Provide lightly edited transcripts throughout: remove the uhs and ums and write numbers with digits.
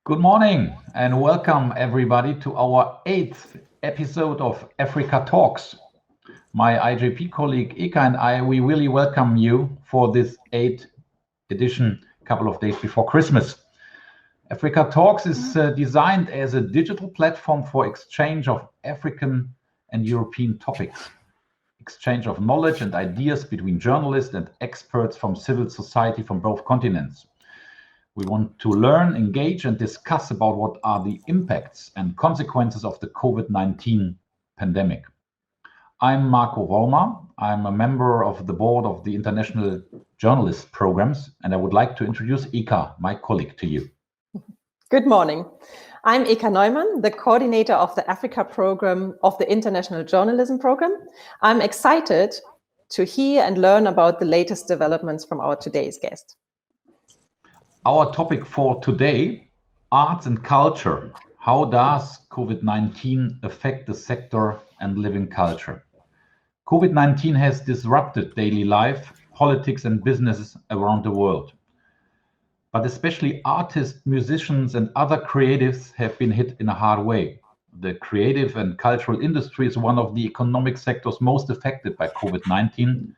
Good morning and welcome everybody to our 8th episode of Africa Talks. My IJP colleague Ika and I, we really welcome you for this 8th edition a couple of days before Christmas. Africa Talks is designed as a digital platform for exchange of African and European topics, exchange of knowledge and ideas between journalists and experts from civil society from both continents. We want to learn, engage, and discuss about what are the impacts and consequences of the COVID-19 pandemic. I'm Marco Romer. I'm a member of the board of the International Journalist Programs, and I would like to introduce Ika, my colleague, to you. Good morning. I'm Ika Neumann, the coordinator of the Africa program of the International Journalism Program. I'm excited to hear and learn about the latest developments from our today's guest. Our topic for today, arts and culture. How does COVID-19 affect the sector and living culture? COVID-19 has disrupted daily life, politics and businesses around the world. But especially artists, musicians and other creatives have been hit in a hard way. The creative and cultural industry is one of the economic sectors most affected by COVID-19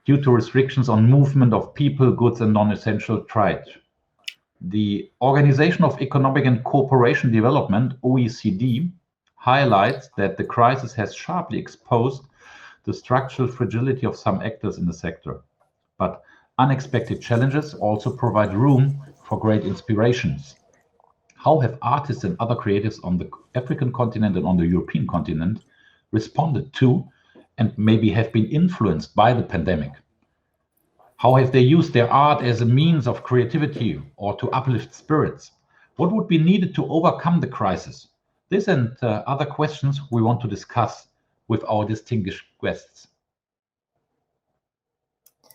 due to restrictions on movement of people, goods and non-essential trade. The Organization of Economic and Cooperation Development, OECD, highlights that the crisis has sharply exposed the structural fragility of some actors in the sector. But unexpected challenges also provide room for great inspirations. How have artists and other creatives on the African continent and on the European continent responded to and maybe have been influenced by the pandemic? How have they used their art as a means of creativity or to uplift spirits? What would be needed to overcome the crisis? This and other questions we want to discuss with our distinguished guests.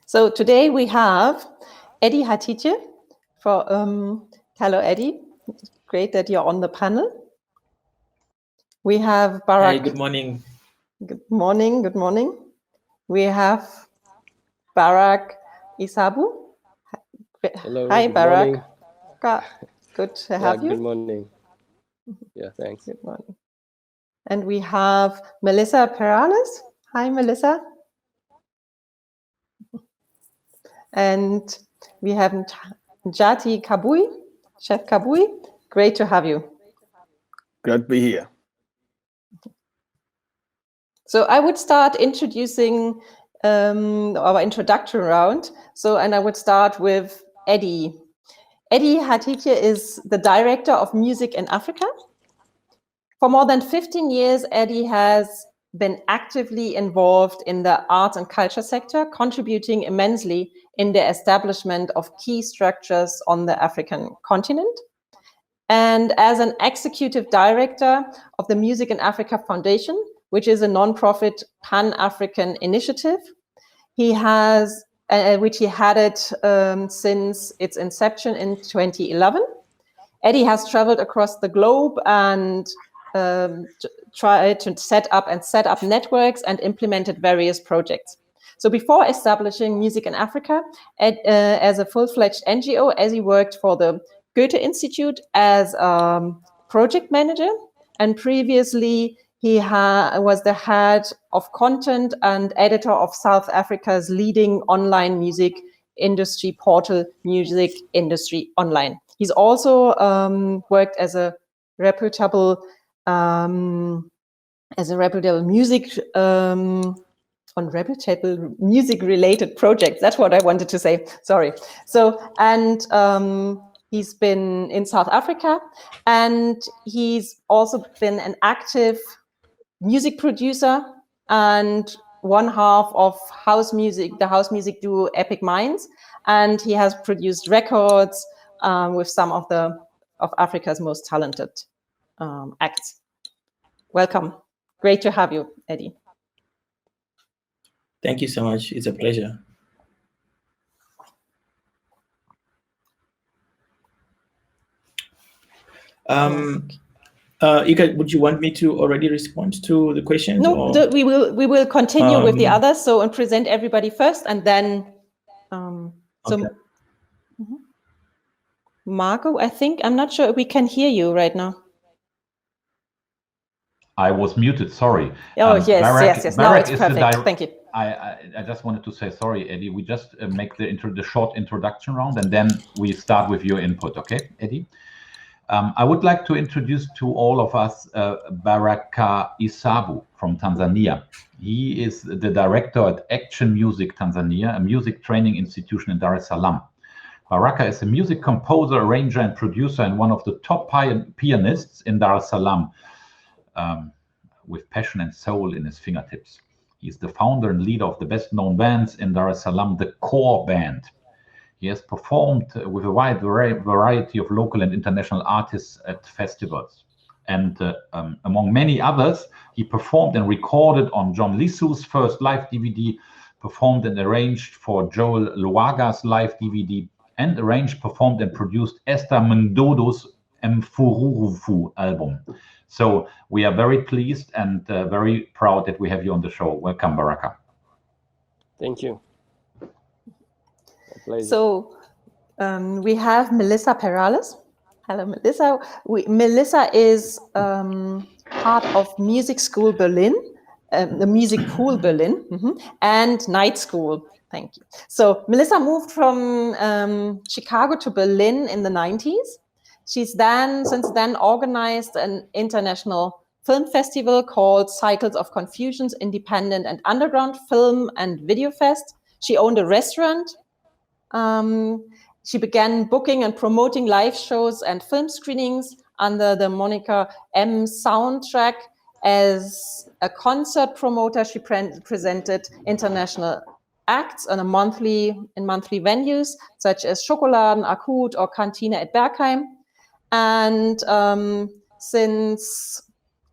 So today we have Eddie Hatitye. Hello, Eddie. Great that you're on the panel. We have Baraka. Hi, good morning. Good morning. Good morning. We have Baraka Issabu. Hello. Hi, good Baraka. morning. Good to have you. Good morning. Yeah, thanks. Good morning. And we have Melissa Perales. Hi, Melissa. And we have Njathi Kabui, Chef Kabui. Great to have you. Glad to be here. So I would start introducing our introduction round. And I would start with Eddie. Eddie Hatitye is the director of music in Africa. For more than 15 years, Eddie has been actively involved in the arts and culture sector, contributing immensely in the establishment of key structures on the African continent. And as an executive director of the Music in Africa Foundation, which is a non-profit Pan-African initiative, which he had it since its inception in 2011. Eddie has traveled across the globe and tried to set up networks and implemented various projects. So before establishing Music in Africa as a full-fledged NGO, Eddie worked for the Goethe Institute as a project manager, and previously he was the head of content and editor of South Africa's leading online music industry portal, Music Industry Online. He's also worked as a reputable music on reputable music-related projects. That's what I wanted to say. Sorry. He's been in South Africa, and he's also been an active music producer and one half of the house music duo Epic Minds, and he has produced records with some of Africa's most talented acts. Welcome. Great to have you, Eddie. Thank you so much. It's a pleasure. Ika, would you want me to already respond to the questions? No, we will continue with the others. So and present everybody first, and then Okay. Marco, I think. I'm not sure we can hear you right now. I was muted, sorry. Oh, yes. Now it's perfect. Thank you. I just wanted to say, sorry, Eddie, we just make the short introduction round and then we start with your input, okay, Eddie? I would like to introduce to all of us Baraka Issabu from Tanzania. He is the director at Action Music Tanzania, a music training institution in Dar es Salaam. Baraka is a music composer, arranger, and producer, and one of the top pianists in Dar es Salaam, with passion and soul in his fingertips. He is the founder and leader of the best-known bands in Dar es Salaam, the Core Band. He has performed with a wide variety of local and international artists at festivals. And among many others, he performed and recorded on John Lisu's first live DVD, performed and arranged for Joel Luaga's live DVD, and arranged, performed, and produced Esther Mndodo's Mfururufu album. So we are very pleased and very proud that we have you on the show. Welcome, Baraka. Thank you. Pleasure. So we have Melissa Perales. Hello, Melissa. Melissa is part of Music School Berlin, the Music Pool Berlin, and Night School. Thank you. So Melissa moved from Chicago to Berlin in the 90s. She's since then organized an international film festival called Cycles of Confusions Independent and Underground Film and Video Fest. She owned a restaurant. She began booking and promoting live shows and film screenings under the moniker M Soundtrack. As a concert promoter, she presented international acts on monthly venues such as Schokoladen, Akut, or Kantine at Bergheim. And since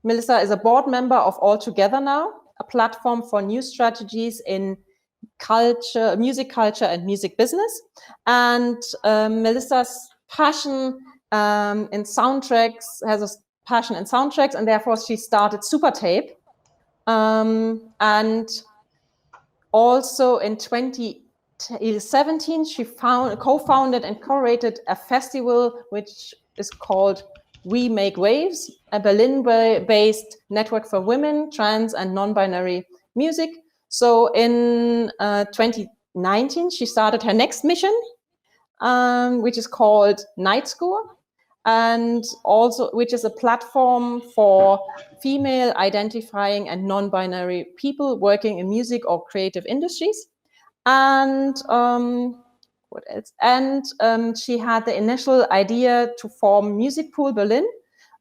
Melissa is a board member of All Together Now, a platform for new strategies in culture, music culture, and music business. And Melissa's passion in soundtracks, and therefore she started Supertape. And also in 2017, she co-founded and curated a festival which is called We Make Waves, a Berlin-based network for women, trans, and non-binary music. So in 2019, she started her next mission, which is called Night School, and also which is a platform for female identifying and non-binary people working in music or creative industries. And what else? And she had the initial idea to form Music Pool Berlin,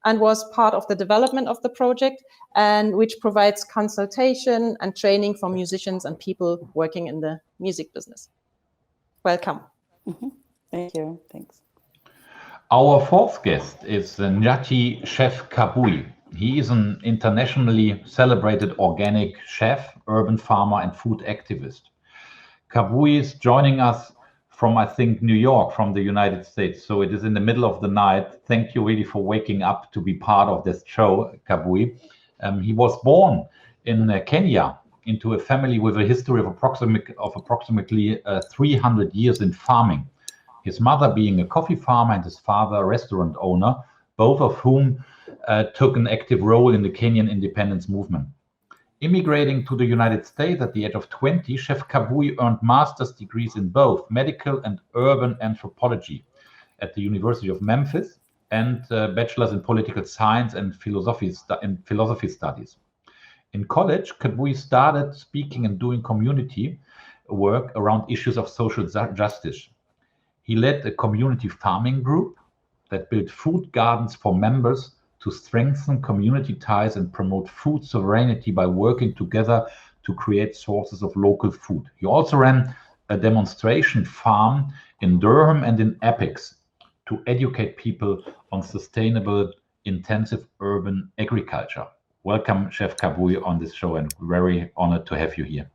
and was part of the development of the project, and which provides consultation and training for musicians and people working in the music business. Welcome. Thank you. Thanks. Our fourth guest is Njathi Chef Kabui. He is an internationally celebrated organic chef, urban farmer, and food activist. Kabui is joining us from, I think, New York, from the United States. So it is in the middle of the night. Thank you really for waking up to be part of this show, Kabui. He was born in Kenya into a family with a history of approximately 300 years in farming. His mother being a coffee farmer and his father a restaurant owner, both of whom took an active role in the Kenyan independence movement. Immigrating to the United States at the age of 20, Chef Kabui earned master's degrees in both medical and urban anthropology at the University of Memphis, and bachelor's in political science and philosophy studies. In college, Kabui started speaking and doing community work around issues of social justice. He led a community farming group that built food gardens for members to strengthen community ties and promote food sovereignty by working together to create sources of local food. He also ran a demonstration farm in Durham and in Essex to educate people on sustainable, intensive urban agriculture. Welcome, Chef Kabui, on this show, and very honored to have you here.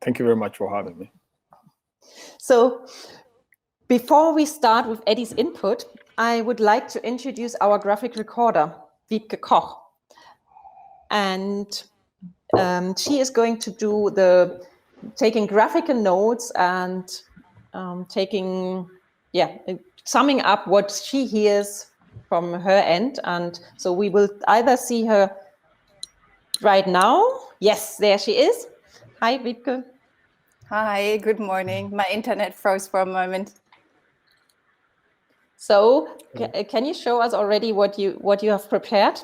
Thank you very much for having me. So before we start with Eddie's input, I would like to introduce our graphic recorder, Wiebke Koch. And she is going to do taking graphical notes and taking summing up what she hears from her end. And so we will either see her right now. Yes, there she is. Hi, Wiebke. Hi, good morning. My internet froze for a moment. So can you show us already what you have prepared?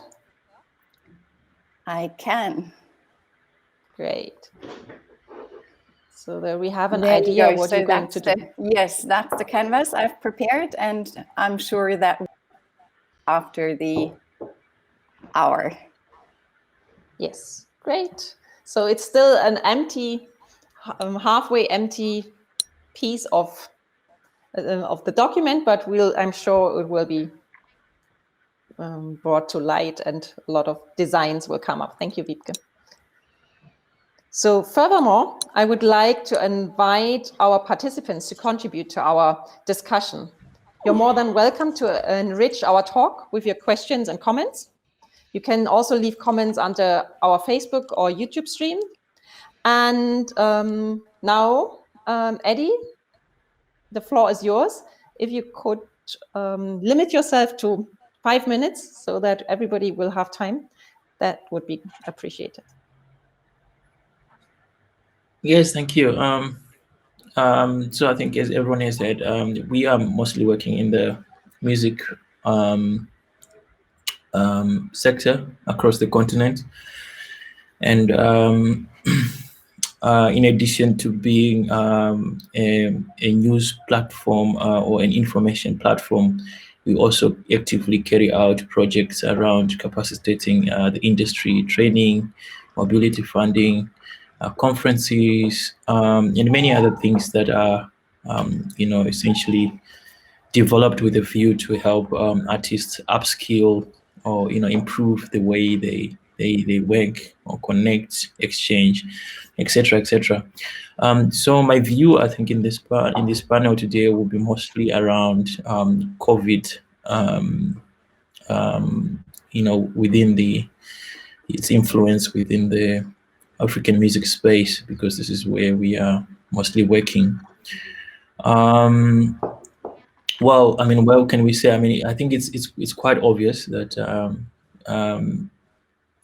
I can. Great. So there we have an There you idea go. of what So you're going to do. Yes, that's the canvas I've prepared, and I'm sure that after the hour. Yes, great. So it's still an empty, halfway empty piece of the document, but I'm sure it will be brought to light and a lot of designs will come up. Thank you, Wiebke. So furthermore, I would like to invite our participants to contribute to our discussion. You're more than welcome to enrich our talk with your questions and comments. You can also leave comments under our Facebook or YouTube stream. And now, Eddie, the floor is yours. If you could limit yourself to 5 minutes so that everybody will have time, that would be appreciated. Yes, thank you. So I think, as everyone has said, we are mostly working in the music sector across the continent, and in addition to being a news platform or an information platform, we also actively carry out projects around capacitating the industry, training, mobility funding, conferences, and many other things that are, essentially developed with a view to help artists upskill or improve the way they work or connect, exchange, etc., etc. So my view, I think, in this panel today will be mostly around COVID. Within its influence within the African music space, because this is where we are mostly working. Well, I mean, what can we say? I mean, I think it's quite obvious that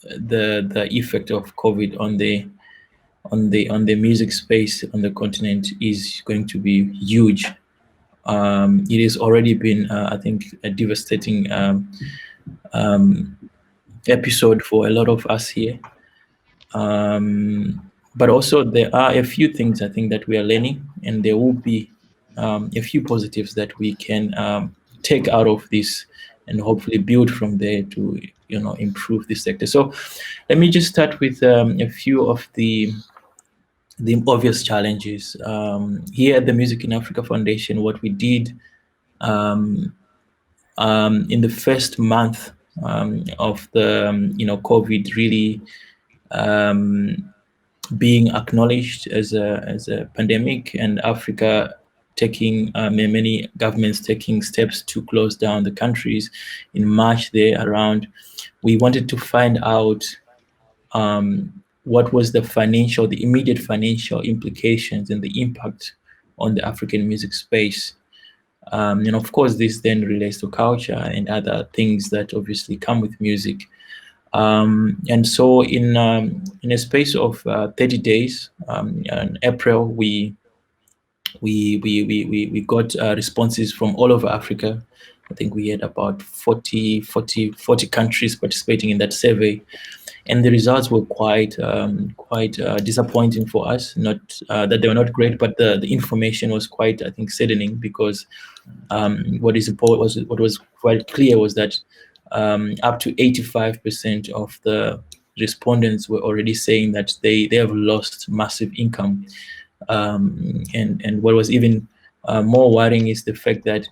the effect of COVID on the music space on the continent is going to be huge. It has already been, I think, a devastating episode for a lot of us here. But also there are a few things I think that we are learning, and there will be a few positives that we can take out of this and hopefully build from there to improve this sector. So let me just start with a few of the obvious challenges. Here at the Music in Africa Foundation, what we did in the first month of the COVID really being acknowledged as a pandemic, and Africa taking many governments taking steps to close down the countries in March there around, we wanted to find out what was the immediate financial implications and the impact on the African music space. And of course, this then relates to culture and other things that obviously come with music. And so in a space of 30 days, in April, we got responses from all over Africa. I think we had about 40 countries participating in that survey, and the results were quite disappointing for us. Not that they were not great, but the information was quite, I think, saddening, because what was quite clear was that up to 85% of the respondents were already saying that they have lost massive income. And what was even more worrying is the fact that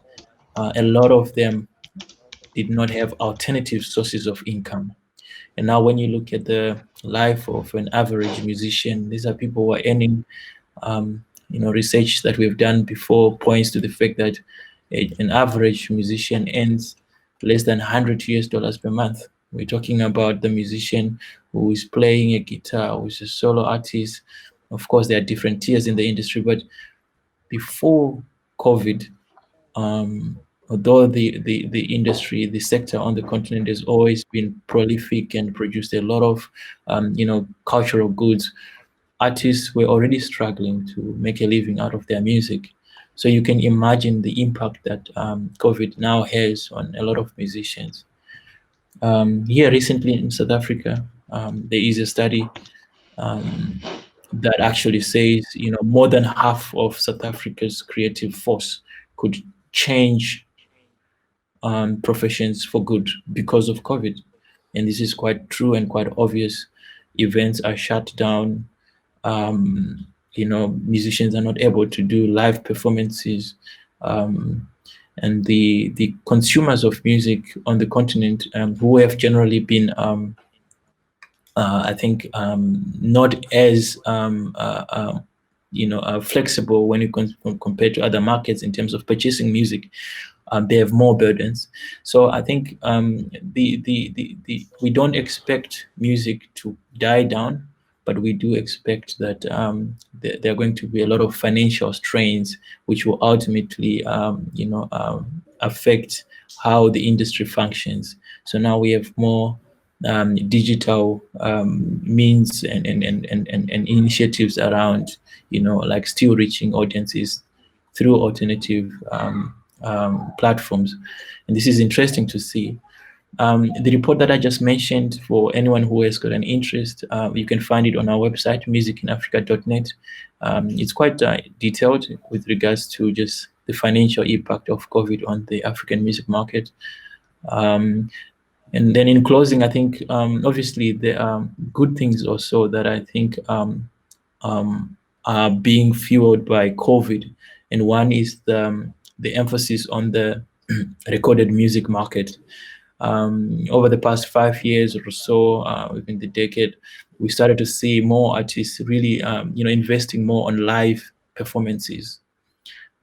a lot of them did not have alternative sources of income. And now when you look at the life of an average musician, these are people who are earning, research that we've done before points to the fact that an average musician earns less than $100 per month. We're talking about the musician who is playing a guitar, who is a solo artist. Of course, there are different tiers in the industry, but before COVID, although the industry, the sector on the continent has always been prolific and produced a lot of, cultural goods, artists were already struggling to make a living out of their music. So you can imagine the impact that COVID now has on a lot of musicians. Here recently in South Africa, there is a study that actually says, more than half of South Africa's creative force could change professions for good because of COVID. And this is quite true and quite obvious. Events are shut down. Musicians are not able to do live performances. And the consumers of music on the continent, who have generally been, I think, not as flexible when you compare to other markets in terms of purchasing music. They have more burdens. So I think we don't expect music to die down, but we do expect that there are going to be a lot of financial strains, which will ultimately, affect how the industry functions. So now we have more digital means and initiatives around, like still reaching audiences through alternative platforms. And this is interesting to see. The report that I just mentioned, for anyone who has got an interest, you can find it on our website, musicinafrica.net. It's quite detailed with regards to just the financial impact of COVID on the African music market. And then in closing, I think obviously there are good things also that I think are being fueled by COVID. And one is the emphasis on the recorded music market. Over the past 5 years or so, within the decade, we started to see more artists really, investing more on live performances.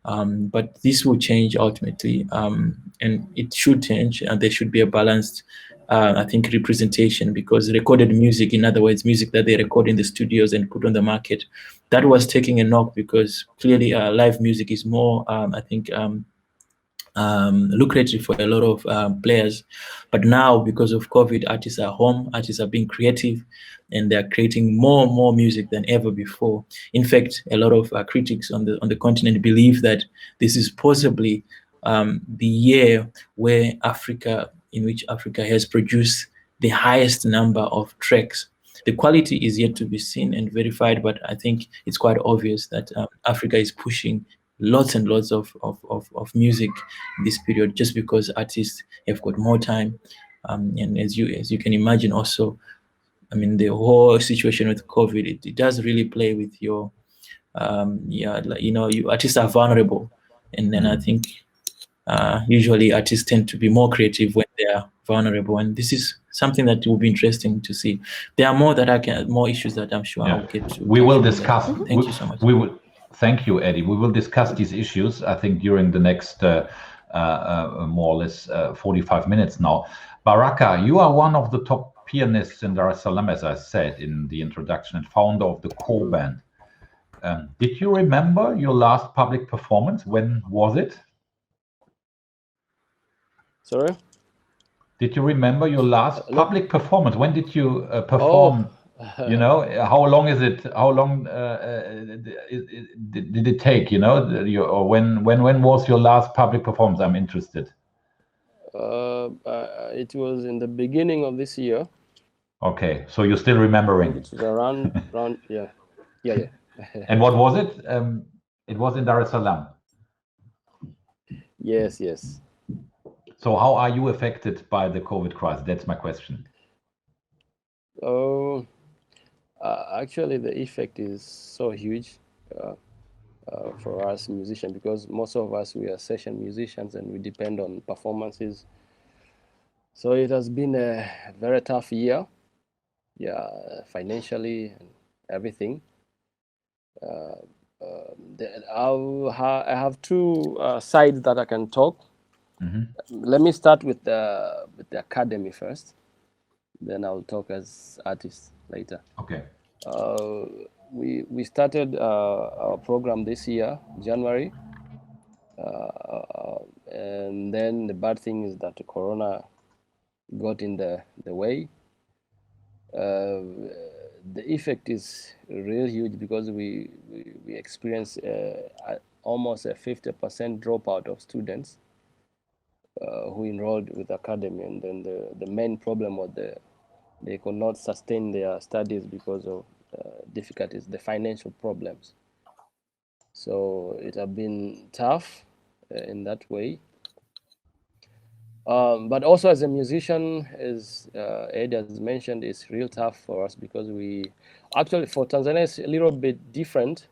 But this will change ultimately, and it should change, and there should be a balanced, I think, representation, because recorded music, in other words, music that they record in the studios and put on the market, that was taking a knock, because clearly live music is more, I think, lucrative for a lot of players. But now, because of COVID, artists are home, artists are being creative, and they're creating more and more music than ever before. In fact, a lot of critics on the continent believe that this is possibly the year in which Africa has produced the highest number of tracks. The quality is yet to be seen and verified, but I think it's quite obvious that Africa is pushing lots and lots of music in this period, just because artists have got more time. And as you can imagine also, I mean, the whole situation with COVID, it does really play with your, you artists are vulnerable. And then I think usually artists tend to be more creative when they are vulnerable. And this is something that will be interesting to see. There are more issues that I'm sure I'll get to. We will discuss. Thank you so much. Thank you, Eddie. We will discuss these issues, I think, during the next more or less 45 minutes now. Baraka, you are one of the top pianists in Dar es Salaam, as I said in the introduction, and founder of the core band. Did you remember your last public performance? When was it? Sorry? Did you remember your last public performance? When did you perform? How long is it? How long did it take? Or when was your last public performance? I'm interested. It was in the beginning of this year. Okay, so you're still remembering. It was around yeah. And what was it? It was in Dar es Salaam. Yes. So how are you affected by the COVID crisis? That's my question. Actually, the effect is so huge for us musicians, because most of us, we are session musicians and we depend on performances. So it has been a very tough year, financially and everything. I have two sides that I can talk. Mm-hmm. Let me start with the academy first, then I'll talk as artists later. Okay. We started our program this year, January, And then the bad thing is that the corona got in the way. The effect is real huge because we experienced almost a 50% dropout of students who enrolled with academy, and then the main problem was they could not sustain their studies because of difficulties, the financial problems. So it has been tough in that way. But also as a musician, as Ed has mentioned, it's real tough for us because we actually, for Tanzania, it's a little bit different.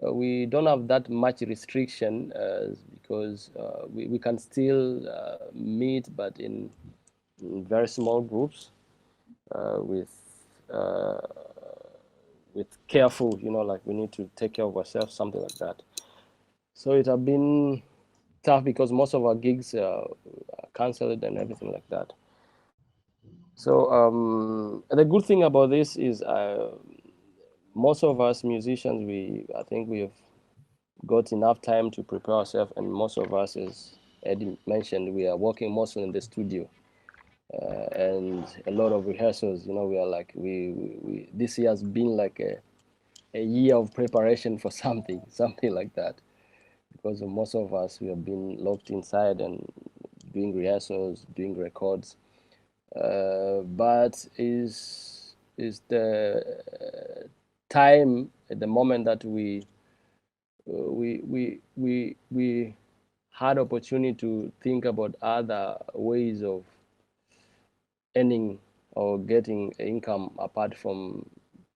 We don't have that much restriction because we can still meet, but in very small groups with careful, like we need to take care of ourselves, something like that. So it has been tough because most of our gigs are cancelled and everything like that. So the good thing about this is most of us musicians, I think we have got enough time to prepare ourselves, and most of us, as Eddie mentioned, we are working mostly in the studio and a lot of rehearsals. We are like we this year has been like a year of preparation for something like that, because most of us, we have been locked inside and doing rehearsals, doing records. But is the time at the moment that we had opportunity to think about other ways of earning or getting income apart from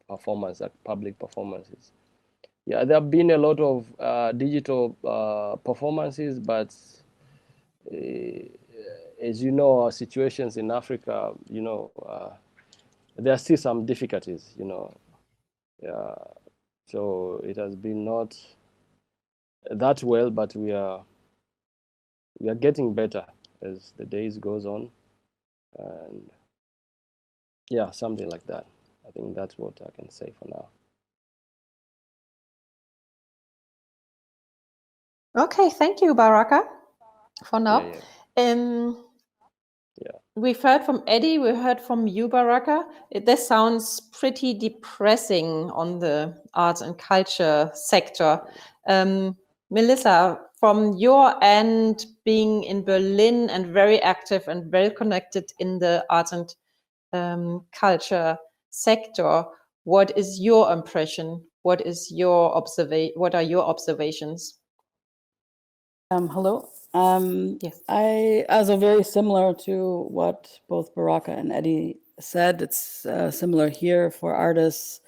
performance, like public performances. Yeah, there have been a lot of digital performances, but as you know, our situations in Africa, there are still some difficulties, Yeah, so it has been not that well, but we are getting better as the days goes on, and yeah, something like that. I think that's what I can say for now. Okay, thank you, Baraka, for now. Yeah. We've heard from Eddie, we heard from you, Baraka. This sounds pretty depressing on the arts and culture sector. Melissa, from your end, being in Berlin and very active and well connected in the arts and culture sector, what is your impression? What are your observations? Hello. Yes. I also very similar to what both Baraka and Eddie said. It's similar here for artists.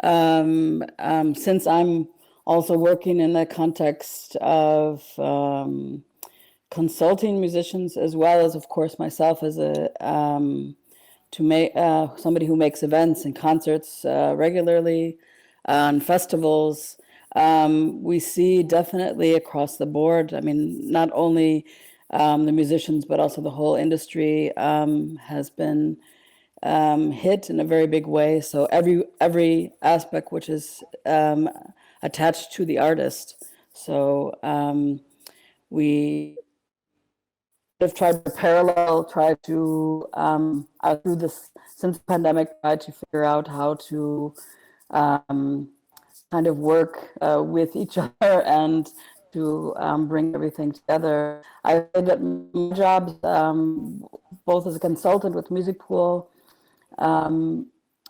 Since I'm also working in the context of consulting musicians, as well as, of course, myself as a somebody who makes events and concerts regularly on festivals. We see definitely across the board. I mean, not only the musicians, but also the whole industry has been hit in a very big way. So every aspect which is attached to the artist. So we have tried to through this, since the pandemic, tried to figure out how to kind of work with each other and to bring everything together. I say that my jobs, both as a consultant with Music Pool,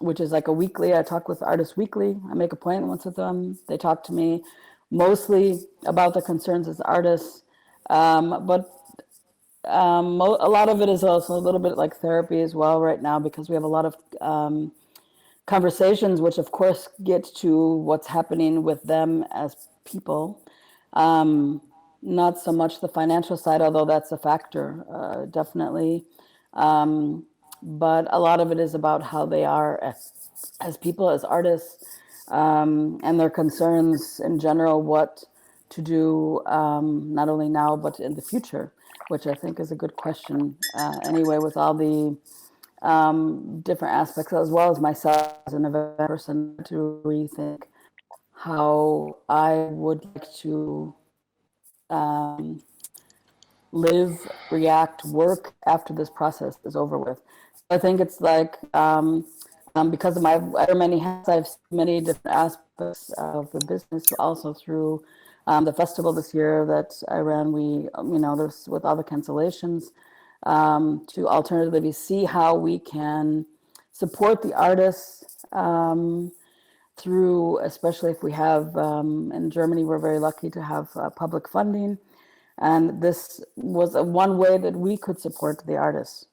which is like a weekly, I talk with artists weekly. I make appointments with them. They talk to me mostly about their concerns as artists, but a lot of it is also a little bit like therapy as well right now, because we have a lot of conversations, which of course get to what's happening with them as people. Not so much the financial side, although that's a factor, definitely. But a lot of it is about how they are as people, as artists, and their concerns in general, what to do, not only now, but in the future, which I think is a good question anyway, with all the different aspects, as well as myself as an event person, to rethink how I would like to live, react, work after this process is over with. I think it's like, because of my many hats, I've seen many different aspects of the business, also through the festival this year that I ran. There's with all the cancellations, to alternatively see how we can support the artists through, especially if we have, in Germany, we're very lucky to have public funding. And this was one way that we could support the artists.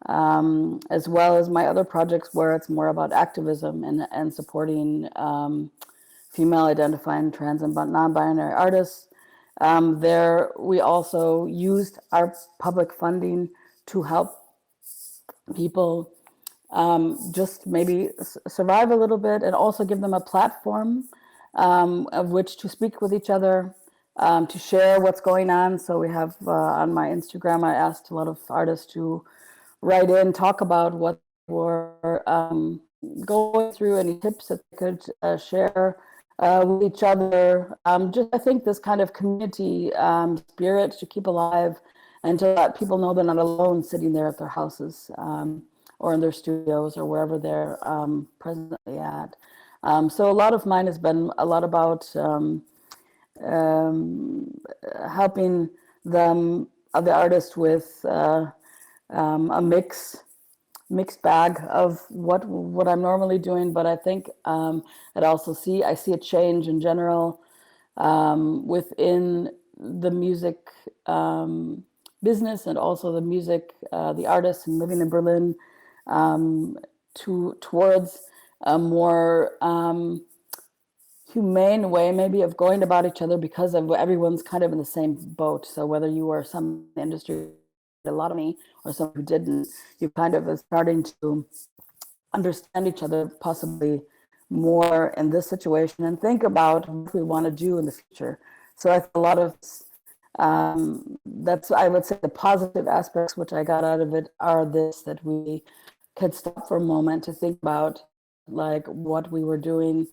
As well as my other projects where it's more about activism and supporting female identifying trans and non-binary artists. There we also used our public funding to help people just maybe survive a little bit, and also give them a platform of which to speak with each other, to share what's going on. So we have on my Instagram, I asked a lot of artists to write in, talk about what we're going through, any tips that they could share with each other. Just, I think, this kind of community spirit to keep alive, and to let people know they're not alone sitting there at their houses or in their studios or wherever they're presently at. So a lot of mine has been a lot about helping them, the artists, with a mixed bag of what I'm normally doing, but I think I see a change in general within the music business, and also the music, the artists, and living in Berlin, towards a more humane way, maybe, of going about each other, because of everyone's kind of in the same boat. So whether you are some industry, a lot of me, or someone who didn't, you kind of are starting to understand each other possibly more in this situation, and think about what we want to do in the future. So I think a lot of that's, I would say, the positive aspects which I got out of it are this, that we could stop for a moment to think about like what we were doing,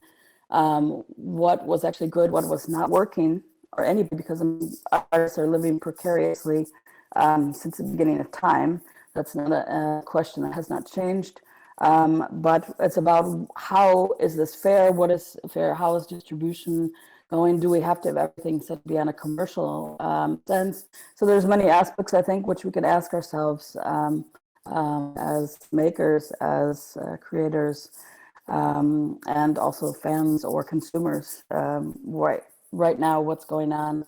what was actually good, what was not working, or anything, because artists are living precariously since the beginning of time. That's not a question that has not changed. But it's about, how is this fair? What is fair? How is distribution going? Do we have to have everything set to be on a commercial sense? So there's many aspects, I think, which we could ask ourselves as makers, as creators, and also fans or consumers. Right now, what's going on,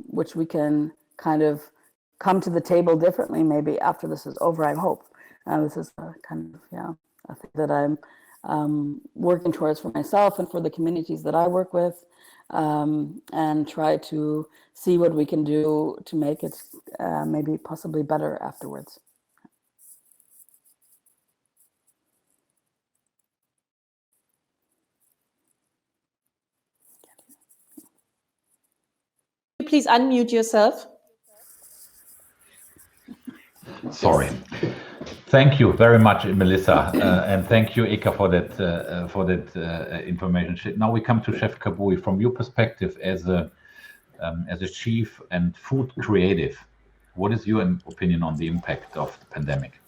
which we can kind of come to the table differently, maybe after this is over, I hope. This is kind of, a thing that I'm working towards for myself and for the communities that I work with, and try to see what we can do to make it maybe possibly better afterwards. Please unmute yourself. Sorry. Thank you very much, Melissa, and thank you, Eka, for that information. Now we come to Chef Kabui. From your perspective as a chief and food creative, what is your opinion on the impact of the pandemic?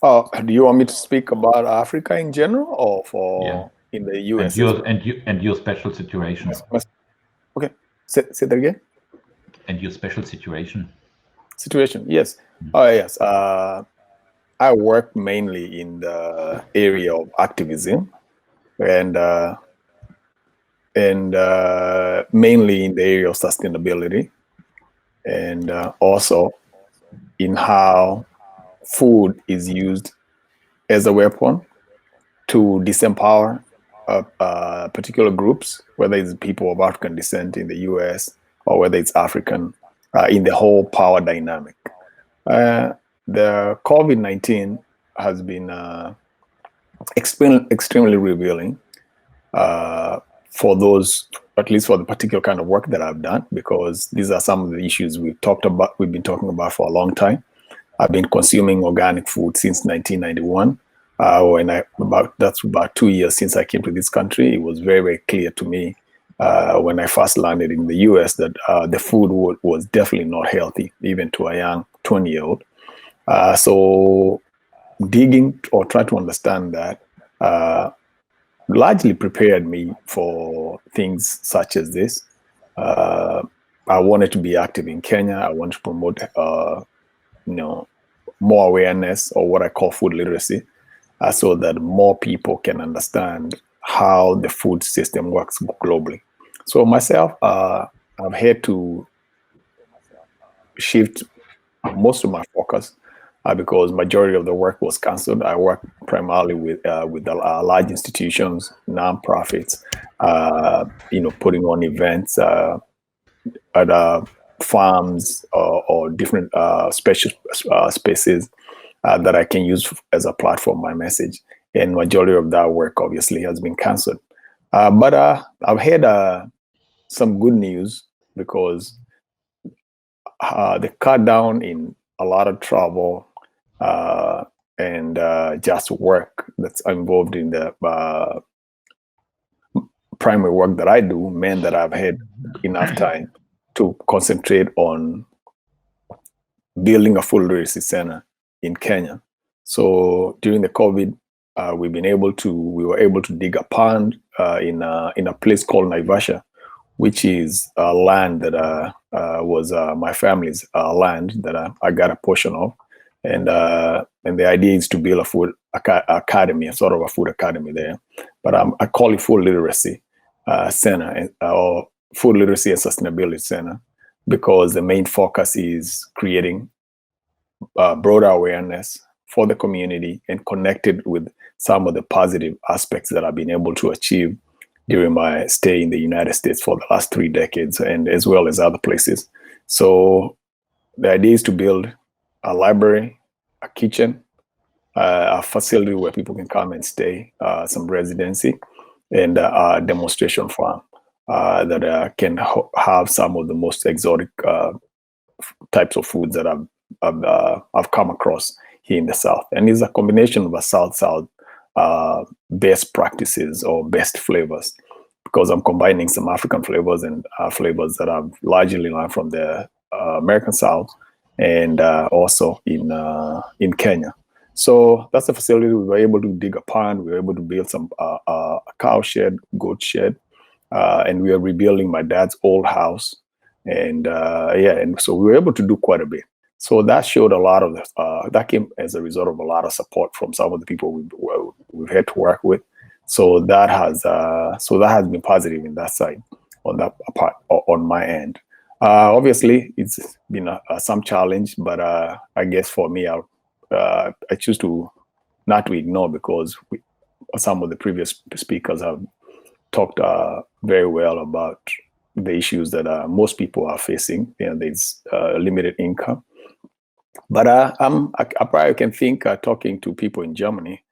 Do you want me to speak about Africa in general, or in the US? And your special situation. Okay, say that again. And your special situation. Yes. Oh, yes. I work mainly in the area of activism, and mainly in the area of sustainability, and also in how food is used as a weapon to disempower particular groups, whether it's people of African descent in the US or whether it's African, in the whole power dynamic. The COVID-19 has been extremely revealing for those, at least for the particular kind of work that I've done, because these are some of the issues we've been talking about for a long time. I've been consuming organic food since 1991. That's about 2 years since I came to this country. It was very, very clear to me when I first landed in the US that the food was definitely not healthy, even to a young 20-year-old. So digging or trying to understand that largely prepared me for things such as this. I wanted to be active in Kenya. I wanted to promote, more awareness, or what I call food literacy, so that more people can understand how the food system works globally. So myself, I've had to shift most of my focus because majority of the work was canceled. I work primarily with the large institutions, nonprofits, putting on events at farms or different special spaces that I can use as a platform, my message. And majority of that work obviously has been canceled. But I've had some good news because the cut down in a lot of travel and just work that's involved in the primary work that I do meant that I've had enough time to concentrate on building a full literacy center in Kenya. So during the COVID, we were able to dig a pond in a place called Naivasha, which is land that was my family's land that I got a portion of, and the idea is to build a food academy, sort of a food academy there. But I call it Food Literacy Center, or Food Literacy and Sustainability Center, because the main focus is creating broader awareness for the community and connected with some of the positive aspects that I've been able to achieve during my stay in the United States for the last 3 decades, and as well as other places. So the idea is to build a library, a kitchen, a facility where people can come and stay, some residency, and a demonstration farm that can have some of the most exotic types of foods that I've come across here in the South. And it's a combination of a South-South best practices or best flavors, because I'm combining some African flavors and flavors that I've largely learned from the American South and also in Kenya. So that's the facility. We were able to dig a pond. We were able to build some a cow shed, goat shed, and we are rebuilding my dad's old house. And and so we were able to do quite a bit. So that showed a lot of that came as a result of a lot of support from some of the people we've had to work with. So that has been positive in that side, on that part, on my end. Obviously, it's been some challenge, but I guess for me, I choose to not to ignore, because some of the previous speakers have talked very well about the issues that most people are facing. There's limited income. But I probably can think, talking to people in Germany,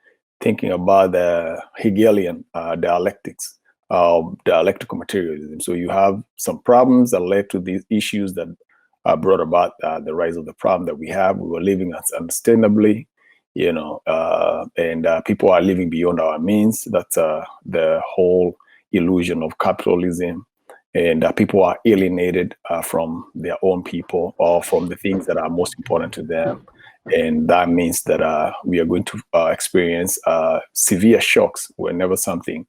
thinking about the Hegelian dialectics of dialectical materialism. So you have some problems that led to these issues that brought about the rise of the problem that we have. We were living unsustainably, and people are living beyond our means. That's the whole illusion of capitalism. And people are alienated from their own people or from the things that are most important to them. And that means that we are going to experience severe shocks whenever something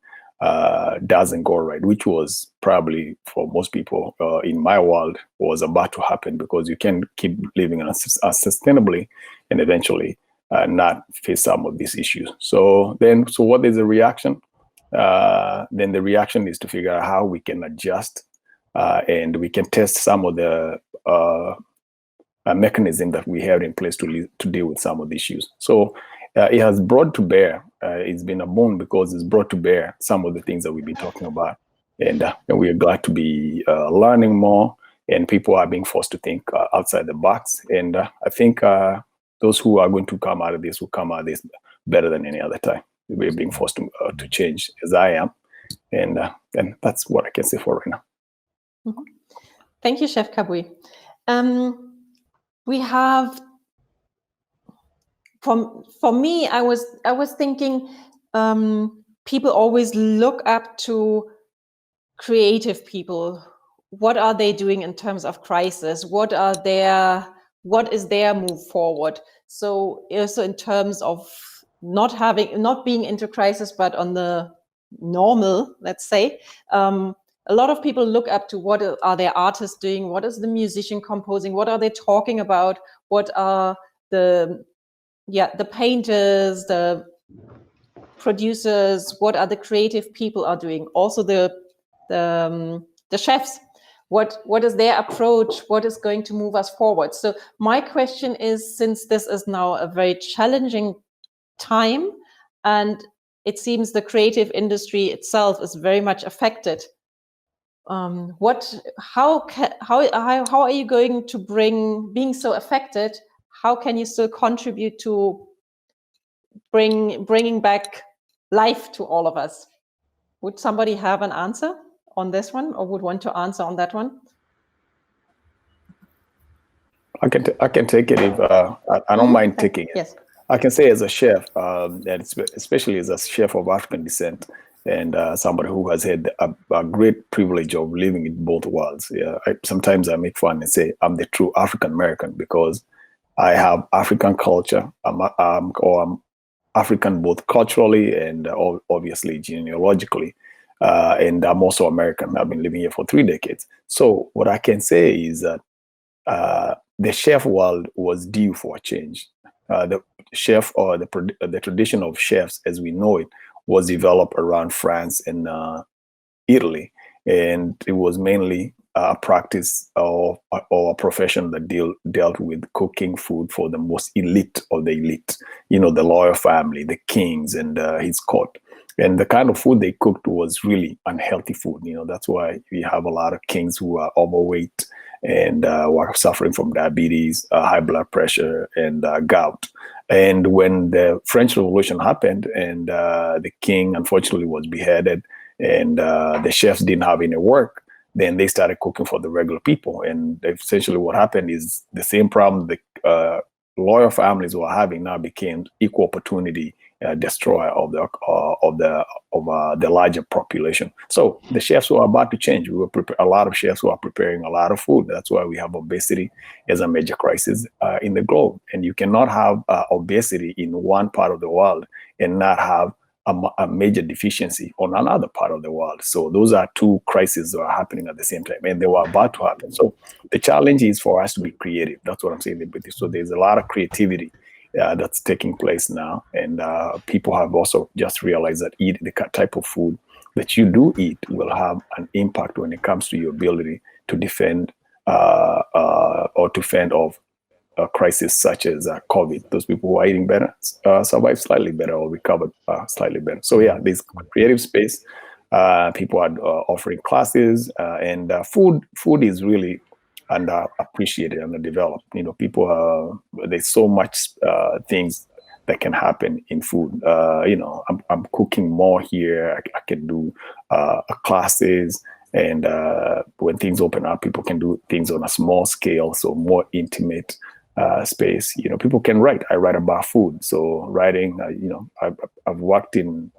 doesn't go right, which was probably for most people in my world was about to happen, because you can keep living unsustainably and eventually not face some of these issues. So what is the reaction? Then the reaction is to figure out how we can adjust and we can test some of the mechanism that we have in place to deal with some of the issues. So it has brought to bear, it's been a boon because it's brought to bear some of the things that we've been talking about. And we are glad to be learning more, and people are being forced to think outside the box. And I think those who are going to come out of this will come out of this better than any other time. We're being forced to change, as I am. And that's what I can say for right now. Mm-hmm. Thank you, Chef Kabui. We have, for me, I was thinking, people always look up to creative people, what are they doing in terms of crisis? What is their move forward? So also in terms of not being into crisis, but on the normal, let's say, a lot of people look up to what are their artists doing, what is the musician composing, what are they talking about, what are the painters, the producers, what are the creative people are doing, also the chefs, what is their approach, what is going to move us forward. So my question is, since this is now a very challenging time and it seems the creative industry itself is very much affected, how are you going to being so affected, how can you still contribute to bringing back life to all of us? Would somebody have an answer on this one, or would want to answer on that one? I can take it if I don't mind taking it. Yes. I can say as a chef, especially as a chef of African descent, and somebody who has had a great privilege of living in both worlds. Yeah, sometimes I make fun and say I'm the true African American because I have African culture. I'm African both culturally and obviously genealogically, and I'm also American. I've been living here for 3 decades. So what I can say is that the chef world was due for a change. The chef or the tradition of chefs as we know it was developed around France and Italy, and it was mainly a practice or a profession that dealt with cooking food for the most elite of the elite, the royal family, the kings and his court. And the kind of food they cooked was really unhealthy food. That's why we have a lot of kings who are overweight and were suffering from diabetes, high blood pressure, and gout. And when the French Revolution happened and the king unfortunately was beheaded and the chefs didn't have any work, then they started cooking for the regular people. And essentially what happened is the same problem the royal families were having now became equal opportunity destroyer of the larger population. So the chefs were about to change. A lot of chefs were preparing a lot of food. That's why we have obesity as a major crisis in the globe. And you cannot have obesity in one part of the world and not have a major deficiency on another part of the world. So those are two crises that are happening at the same time, and they were about to happen. So the challenge is for us to be creative. That's what I'm saying. So there's a lot of creativity that's taking place now, and people have also just realized that eating the type of food that you do eat will have an impact when it comes to your ability to defend or to fend off a crisis such as COVID. Those people who are eating better survive slightly better or recover slightly better. So yeah, this creative space, people are offering classes, and food is really underappreciated, underdeveloped. People there's so much things that can happen in food. I'm cooking more here. I can do classes. And when things open up, people can do things on a small scale, so more intimate space. People can write. I write about food, so writing. I've worked in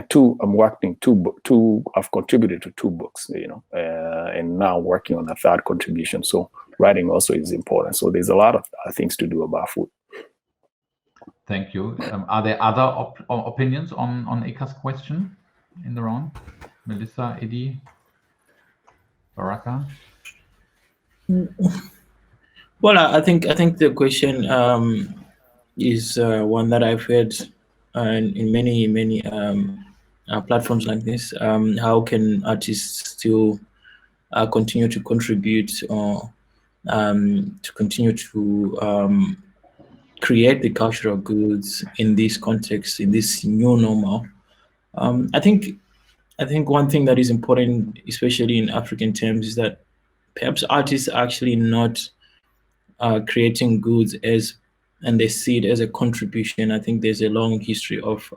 two. I'm working two. I've contributed to 2 books. And now working on a 3rd contribution. So writing also is important. So there's a lot of things to do about food. Thank you. Are there other opinions on Eka's question in the round? Melissa, Eddie, Baraka? Well, I think the question is one that I've heard in many platforms like this. How can artists still continue to contribute or to continue to create the cultural goods in this context, in this new normal? I think one thing that is important, especially in African terms, is that perhaps artists are actually not creating goods and they see it as a contribution. I think there's a long history of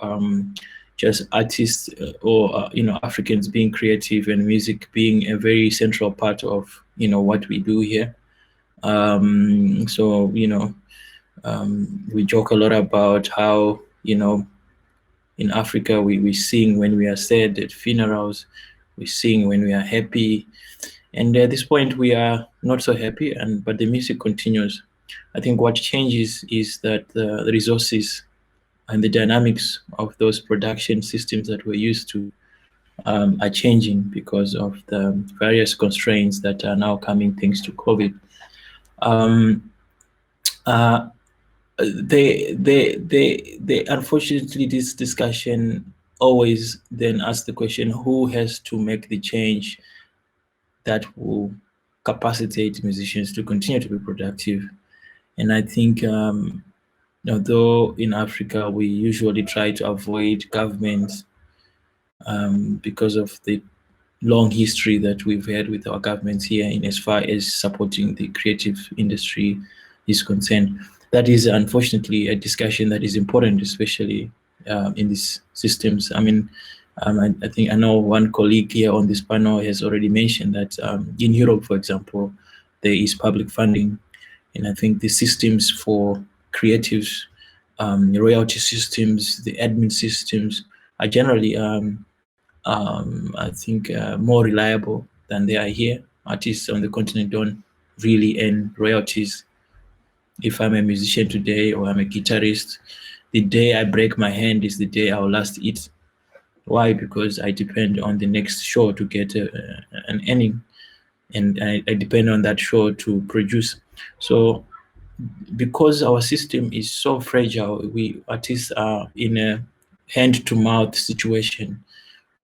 just artists or Africans being creative and music being a very central part of what we do here. So we joke a lot about how in Africa we sing when we are sad at funerals. we sing when we are happy. And at this point, we are not so happy, but the music continues. I think what changes is that the resources and the dynamics of those production systems that we're used to are changing because of the various constraints that are now coming thanks to COVID. Unfortunately, this discussion always then asks the question, who has to make the change that will capacitate musicians to continue to be productive? And I think, although in Africa, we usually try to avoid governments because of the long history that we've had with our governments here in as far as supporting the creative industry is concerned. That is unfortunately a discussion that is important, especially in these systems. I mean, I think I know one colleague here on this panel has already mentioned that in Europe, for example, there is public funding, and I think the systems for creatives, the royalty systems, the admin systems are generally I think more reliable than they are here. Artists on the continent don't really earn royalties. If I'm a musician today or I'm a guitarist, the day I break my hand is the day I'll last eat. Why? Because I depend on the next show to get an earning, and I depend on that show to produce. So because our system is so fragile, we artists are in a hand-to-mouth situation.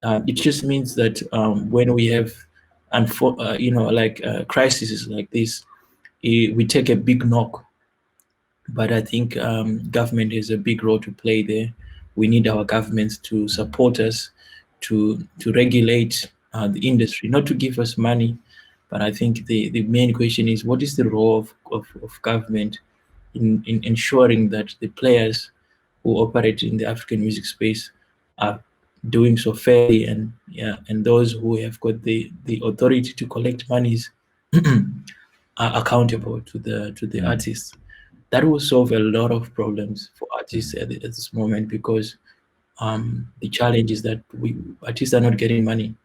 It just means that when we have, crises like this, we take a big knock. But I think government has a big role to play there. We need our governments to support us, to regulate the industry, not to give us money. But I think the main question is, what is the role of government in ensuring that the players who operate in the African music space are doing so fairly, and those who have got the authority to collect monies are accountable to the artists. That will solve a lot of problems for artists at this moment, because the challenge is that artists are not getting money,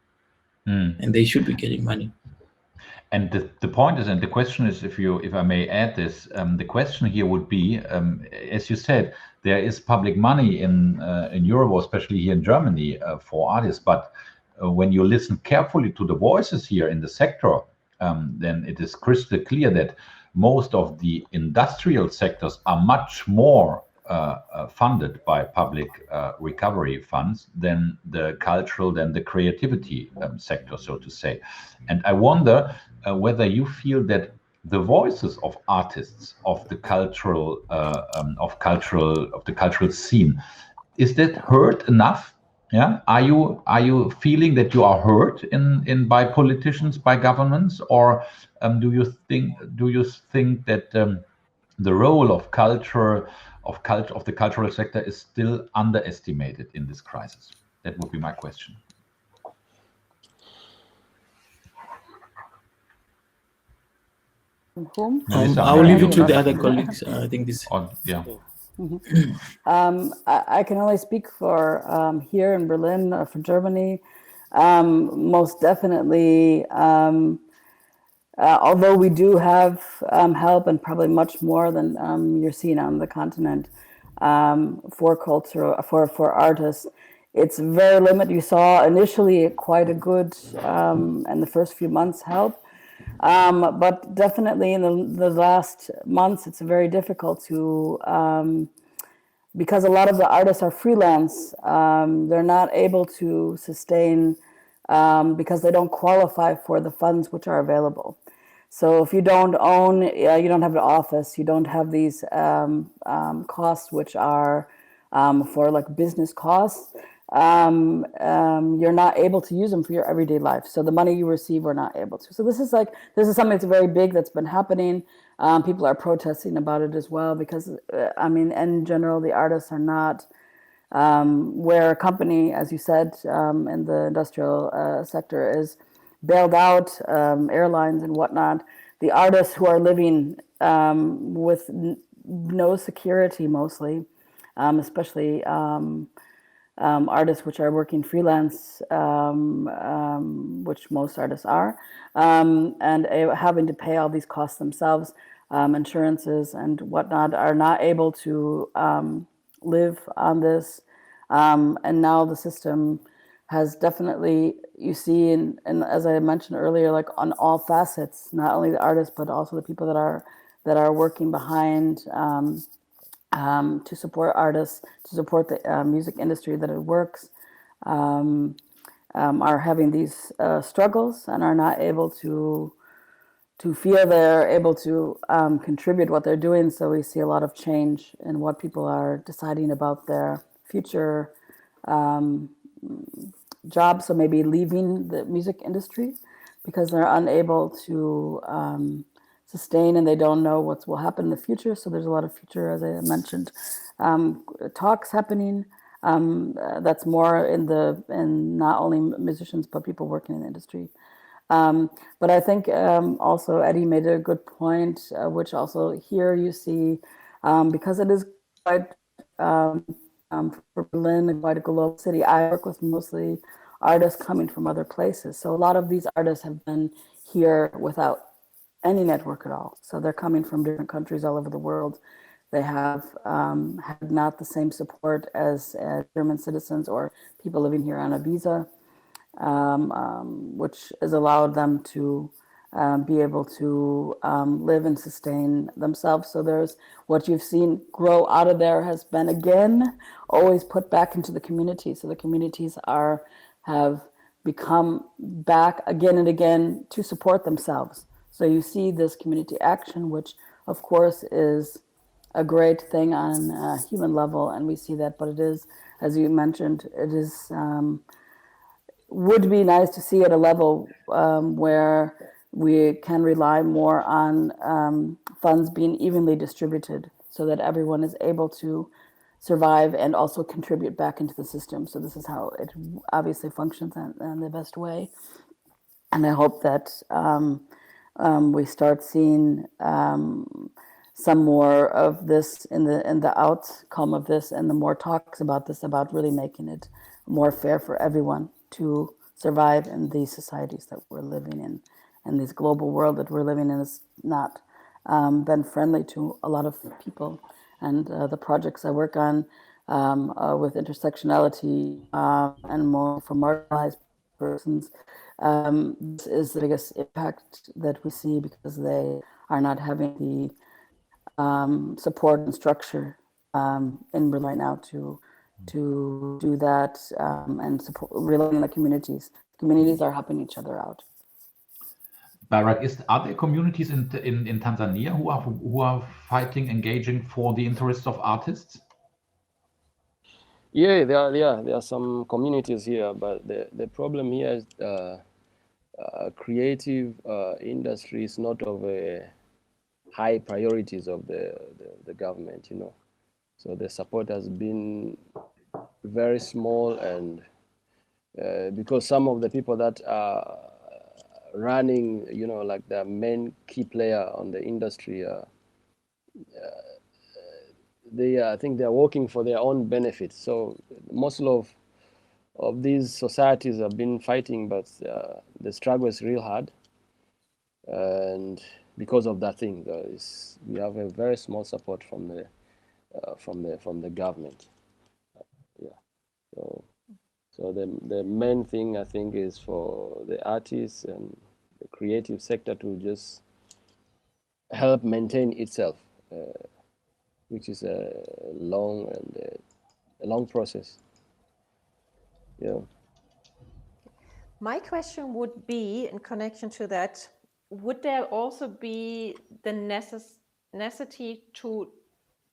and they should be getting money. And the point is, and the question is, if I may add this, the question here would be, as you said, there is public money in Europe, or especially here in Germany, for artists. But when you listen carefully to the voices here in the sector, then it is crystal clear that most of the industrial sectors are much more funded by public recovery funds than the cultural, than the creativity sector, so to say. And I wonder whether you feel that the voices of artists, of the cultural scene, is that heard enough? Yeah, are you feeling that you are heard in by politicians, by governments, or do you think that the role of culture of the cultural sector is still underestimated in this crisis? That would be my question. Whom? I'll leave it to the other colleagues. I think this. Yeah. I can only speak for here in Berlin, for Germany. Most definitely, although we do have help, and probably much more than you're seeing on the continent, for culture, for artists, it's very limited. You saw initially quite a good, in the first few months, help. But definitely in the last months, it's very difficult to, because a lot of the artists are freelance, they're not able to sustain because they don't qualify for the funds which are available. So if you don't own, you don't have an office, you don't have these costs which are for like business costs, you're not able to use them for your everyday life. So the money you receive, we're not able to. So this is something that's very big that's been happening. People are protesting about it as well, because I mean, in general, the artists are not where a company, as you said, in the industrial sector is bailed out, airlines and whatnot. The artists who are living with no security, mostly, especially artists which are working freelance, which most artists are, and having to pay all these costs themselves, insurances and whatnot, are not able to live on this. And now the system has definitely, you see, and as I mentioned earlier, like on all facets, not only the artists, but also the people that are working behind to support artists, to support the music industry that it works, are having these struggles and are not able to feel they're able to contribute what they're doing. So we see a lot of change in what people are deciding about their future jobs. So maybe leaving the music industry because they're unable to sustain and they don't know what will happen in the future. So there's a lot of future, as I mentioned, talks happening. That's more in not only musicians, but people working in the industry. But I think also Eddie made a good point, which also here you see, because it is quite, for Berlin, quite a global city, I work with mostly artists coming from other places. So a lot of these artists have been here without any network at all. So they're coming from different countries all over the world. They have had not the same support as German citizens or people living here on a visa. Which has allowed them to be able to live and sustain themselves. So there's what you've seen grow out of there has been again always put back into the community. So the communities have become back again and again to support themselves. So you see this community action, which of course is a great thing on a human level, and we see that. But it is, as you mentioned, it is. Would be nice to see at a level where we can rely more on funds being evenly distributed so that everyone is able to survive and also contribute back into the system. So this is how it obviously functions in the best way. And I hope that we start seeing some more of this in the outcome of this, and the more talks about this, about really making it more fair for everyone to survive in these societies that we're living in, and this global world that we're living in has not been friendly to a lot of people. And the projects I work on with intersectionality and more for marginalized persons, this is the biggest impact that we see, because they are not having the support and structure in Berlin right now to do that and support, relying on the communities. Communities are helping each other out. Baraka, are there communities in Tanzania who are fighting, engaging for the interests of artists? Yeah, there are some communities here, but the problem here is creative industry is not of high priorities of the government, you know. So the support has been very small, and because some of the people that are running, you know, like the main key player on the industry, I think they're working for their own benefit. So most of these societies have been fighting, but the struggle is real hard, and because of that thing, we have a very small support from the government. So the main thing I think is for the artists and the creative sector to just help maintain itself, which is a long process. Yeah. My question would be, in connection to that, would there also be the necessity to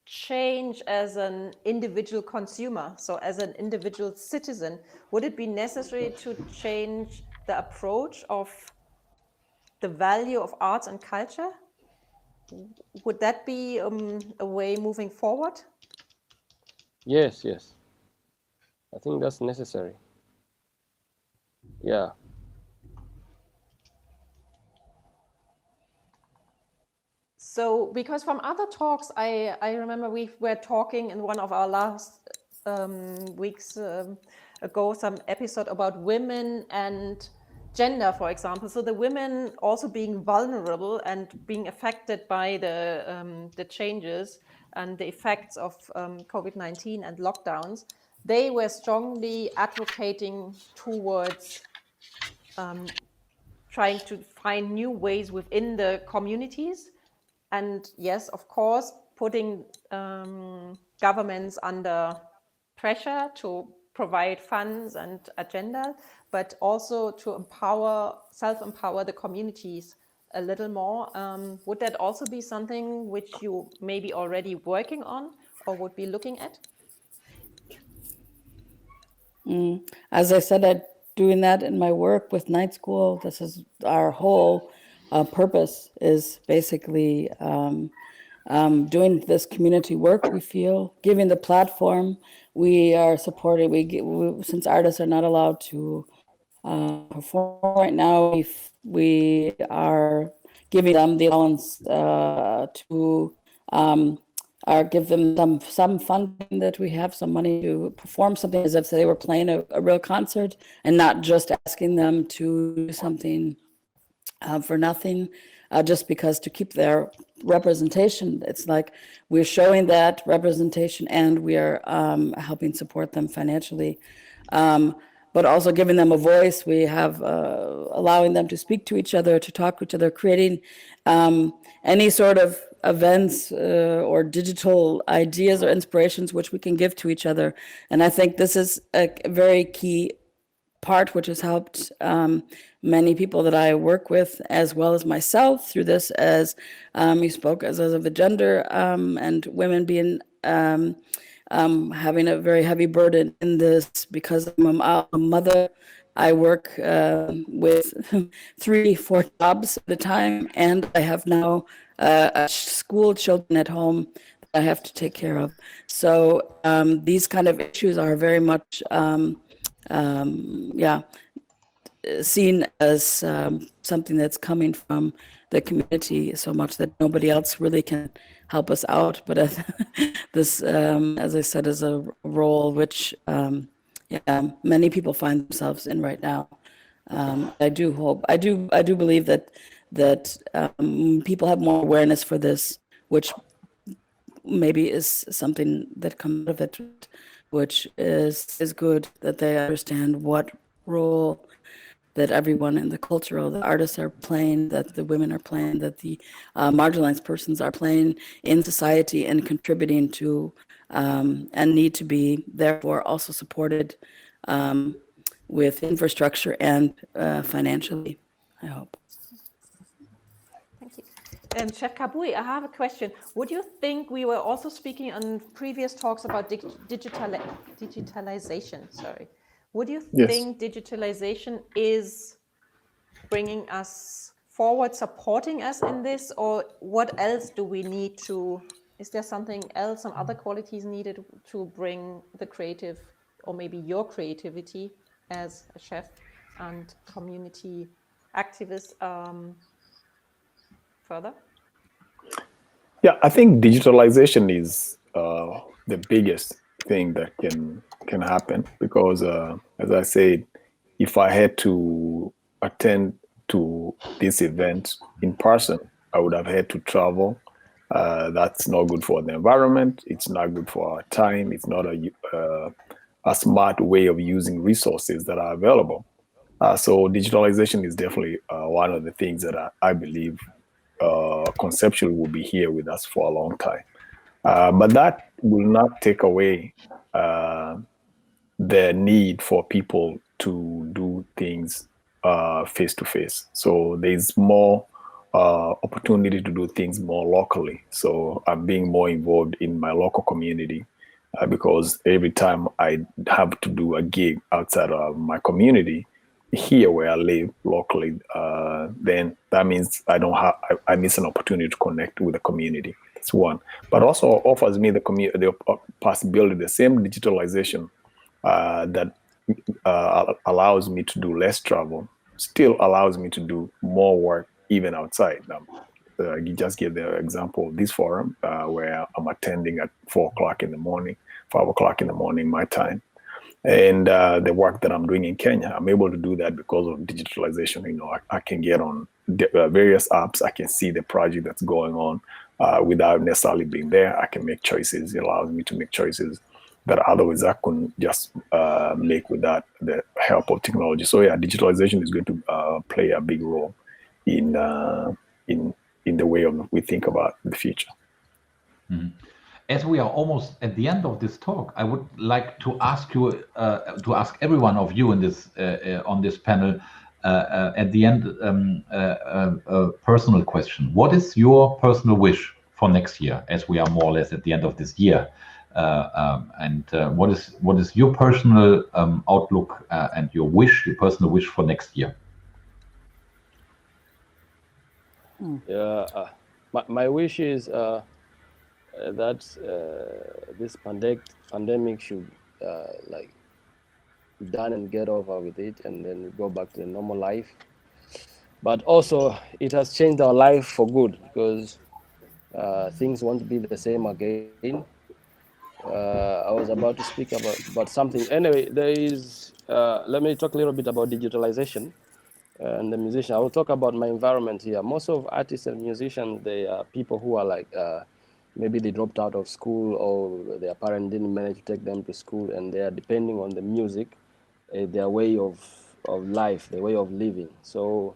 change as an individual consumer? So as an individual citizen, would it be necessary to change the approach of the value of arts and culture? Would that be a way moving forward? Yes. I think that's necessary. Yeah. So, because from other talks, I remember we were talking in one of our last weeks ago some episode about women and gender, for example. So the women also being vulnerable and being affected by the changes and the effects of COVID-19 and lockdowns. They were strongly advocating towards trying to find new ways within the communities. And yes, of course, putting governments under pressure to provide funds and agenda, but also to self-empower the communities a little more. Would that also be something which you may be already working on or would be looking at? As I said, I'm doing that in my work with Night School. This is our whole purpose, is basically doing this community work. We feel giving the platform. We are supporting. Since artists are not allowed to perform right now, we are giving them the allowance to give them some funding, that we have some money to perform something as if they were playing a real concert, and not just asking them to do something for nothing, just because to keep their representation. It's like we're showing that representation, and we are helping support them financially, but also giving them a voice. We have allowing them to speak to each other, to talk to each other, creating any sort of events or digital ideas or inspirations which we can give to each other. And I think this is a very key part which has helped many people that I work with, as well as myself, through this, as you spoke as of the gender and women being having a very heavy burden in this, because I'm a mother. I work with 3-4 jobs at a time, and I have now school children at home that I have to take care of. So these kind of issues are very much seen as something that's coming from the community so much that nobody else really can help us out. But this, as I said, is a role which many people find themselves in right now. I do believe that people have more awareness for this, which maybe is something that comes out of it, which is good, that they understand what role that everyone in the cultural, the artists are playing, that the women are playing, that the marginalized persons are playing in society and contributing to, and need to be therefore also supported with infrastructure and financially, I hope. Thank you. Chef Kabui, I have a question. Would you think, we were also speaking on previous talks about digitalization, sorry. Would you think digitalization is bringing us forward, supporting us in this, or what else do we need to, is there something else, some other qualities needed to bring the creative, or maybe your creativity as a chef and community activist further? Yeah, I think digitalization is the biggest thing that can happen, because as I said, if I had to attend to this event in person, I would have had to travel. That's not good for the environment. It's not good for our time. It's not a smart way of using resources that are available. So digitalization is definitely one of the things that I believe conceptually will be here with us for a long time. But that will not take away the need for people to do things face to face. So there's more opportunity to do things more locally. So I'm being more involved in my local community because every time I have to do a gig outside of my community, here where I live locally, then that means I miss an opportunity to connect with the community. That's one. But also offers me the possibility, the same digitalization that allows me to do less travel, still allows me to do more work even outside. You just gave the example of this forum where I'm attending at 4 o'clock in the morning. 5 o'clock in the morning, my time. And the work that I'm doing in Kenya, I'm able to do that because of digitalization. You know, I can get on various apps. I can see the project that's going on without necessarily being there. I can make choices. It allows me to make choices that otherwise I couldn't just make without the help of technology. So yeah, digitalization is going to play a big role in the way we think about the future. Mm-hmm. As we are almost at the end of this talk, I would like to ask you, to ask every one of you in this on this panel, at the end, a personal question. What is your personal wish for next year, as we are more or less at the end of this year? What is your personal outlook and your personal wish for next year? Yeah, my wish is that this pandemic should like be done and get over with it, and then go back to the normal life. But also, it has changed our life for good, because things won't be the same again. I was about to speak about something. Anyway, there is. Let me talk a little bit about digitalization and the musician. I will talk about my environment here. Most of artists and musicians, they are people who are like. Maybe they dropped out of school, or their parents didn't manage to take them to school, and they are depending on the music, their way of life, their way of living. So,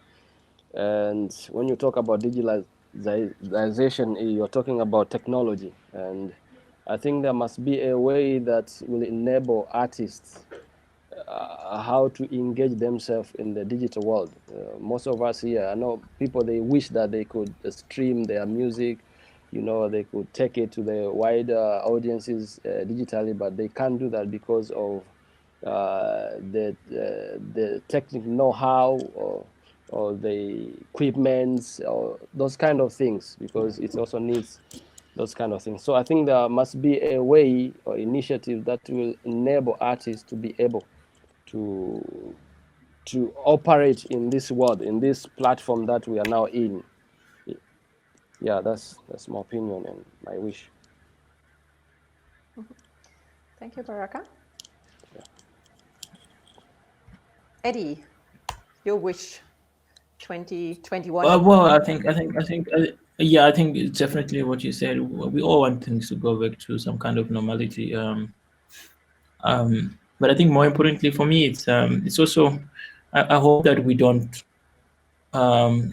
and when you talk about digitalization, you're talking about technology. And I think there must be a way that will enable artists how to engage themselves in the digital world. Most of us here, I know people, they wish that they could stream their music, you know, they could take it to the wider audiences digitally, but they can't do that because of the technical know-how, or the equipments, or those kind of things, because it also needs those kind of things. So I think there must be a way or initiative that will enable artists to be able to operate in this world, in this platform that we are now in. Yeah, that's my opinion and my wish. Thank you, Baraka. Yeah. Eddie, your wish, 2021. Well, I think it's definitely what you said. We all want things to go back to some kind of normality. But I think more importantly for me, it's also, I hope that we don't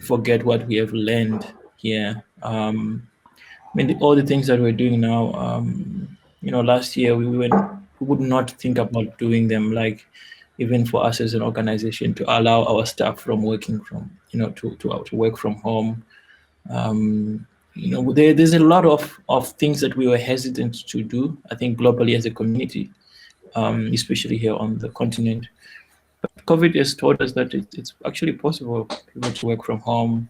forget what we have learned here. I mean, all the things that we're doing now, you know, last year we would not think about doing them, like even for us as an organization, to allow our staff from working from, you know, to work from home. You know, there's a lot of things that we were hesitant to do, I think, globally as a community, especially here on the continent. But COVID has taught us that it's actually possible for people to work from home,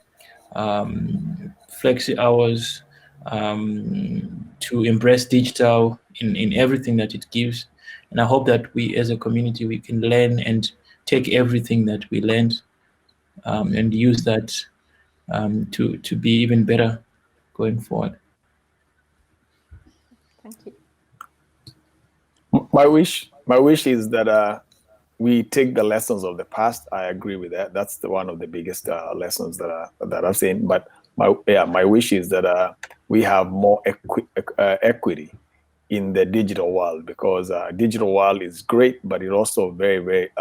flexi hours, to embrace digital in everything that it gives. And I hope that we as a community, we can learn and take everything that we learned and use that to be even better going forward. Thank you. My wish is that we take the lessons of the past. I agree with that. That's one of the biggest lessons that I've seen. But my wish is that we have more equity in the digital world, because digital world is great, but it's also very, very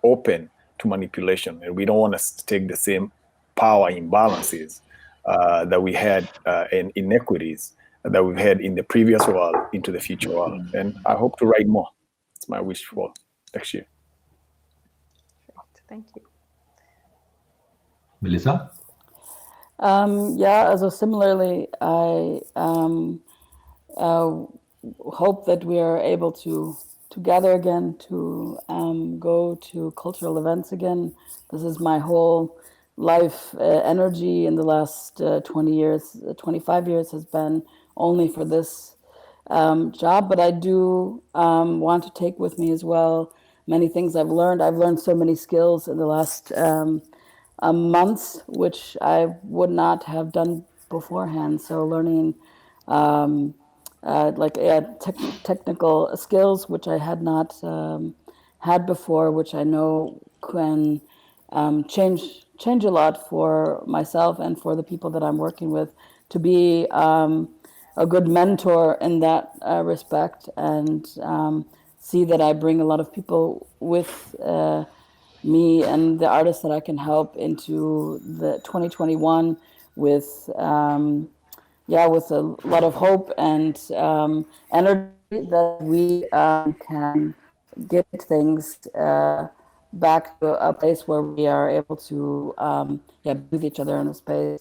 open to manipulation, and we don't want to take the same power imbalances that we had in inequities that we've had in the previous world into the future world. And I hope to write more. It's my wish for next year. Thank you. Melissa? Yeah, so similarly, I hope that we are able to gather again, to go to cultural events again. This is my whole life energy in the last 20 years, 25 years has been only for this job, but I do want to take with me as well many things I've learned. I've learned so many skills in the last months, which I would not have done beforehand. So learning technical skills, which I had not had before, which I know can change a lot for myself and for the people that I'm working with, to be a good mentor in that respect, and see that I bring a lot of people with me and the artists that I can help into the 2021 with with a lot of hope and energy, that we can get things back to a place where we are able to be with each other in the space,